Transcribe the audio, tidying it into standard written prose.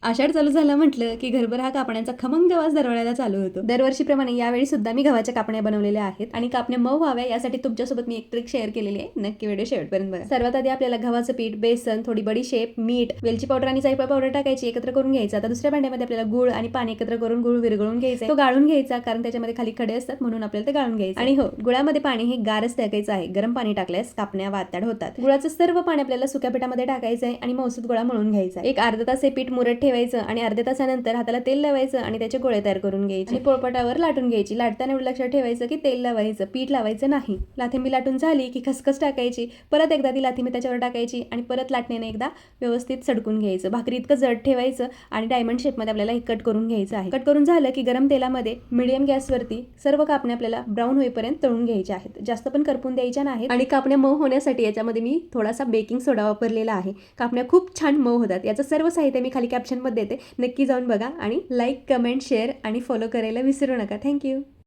आषाढ चालू झाला म्हटलं की घरभर हा कापण्याचा खमंग वास दरवळायला चालू होतो. दरवर्षीप्रमाणे यावेळी सुद्धा मी गव्हाच्या कापण्या बनवलेल्या आहेत आणि कापण्या मऊ व्हाव्या यासाठी तुमच्यासोबत मी एक ट्रिक शेअर केलेली आहे. नक्की व्हिडिओ शेवटपर्यंत बघा. सर्वात आधी आपल्याला गव्हाचं पीठ, बेसन, थोडी बडीशेप, मीठ, वेलची पावडर आणि जायफळ पावडर टाकायची, एकत्र करून घ्यायचं. आता दुसऱ्या भांड्यामध्ये आपल्याला गुळ आणि पाणी एकत्र करून गुळ विरघळून घ्यायचा. तो गाळून घ्यायचा कारण त्याच्यामध्ये खाली खडे असतात म्हणून आपल्याला ते गाळून घ्यायचं. आणि हो, गुळामध्ये पाणी हे गारच टाकायचं आहे. गरम पाणी टाकल्यास कापण्या वातड होतात. गुळाचं सर्व पाणी आपल्याला सुक्या पिठामध्ये टाकायचं आहे आणि मौसूद गोळा मळून घ्यायचा. एक अर्धा तास हे पीठ मुरत ठेवायचं आणि अर्ध्या तासानंतर हाताला तेल लावायचं आणि त्याचे गोळे तयार करून घ्यायचे आणि पोळपाटावर लाटून घ्यायची. लाटताना एवढं लक्षात ठेवायचं की तेल लावायचं, पीठ लावायचं नाही. लाथिंबी लाटून झाली की खसखस टाकायची, परत एकदा ती लाथिंबी त्याच्यावर टाकायची आणि परत लाटण्याने एकदा व्यवस्थित सडकून घ्यायचं. भाकरी इतकं जड ठेवायचं आणि डायमंड शेपमध्ये आपल्याला हे कट करून घ्यायचं आहे. कट करून झालं की गरम तेलामध्ये मिडियम गॅसवरती सर्व कापण्या आपल्याला ब्राऊन होईपर्यंत तळून घ्यायच्या आहेत. जास्त पण करपून द्यायच्या नाहीत. आणि कापण्या मऊ होण्यासाठी याच्यामध्ये मी थोडासा बेकिंग सोडा वापरलेला आहे. कापण्या खूप छान मऊ होतात. याचं सर्व साहित्य मी खाली कॅप्शनमध्ये देते, नक्की जाऊन बघा आणि लाईक, कमेंट, शेअर आणि फॉलो करायला विसरू नका. थँक्यू.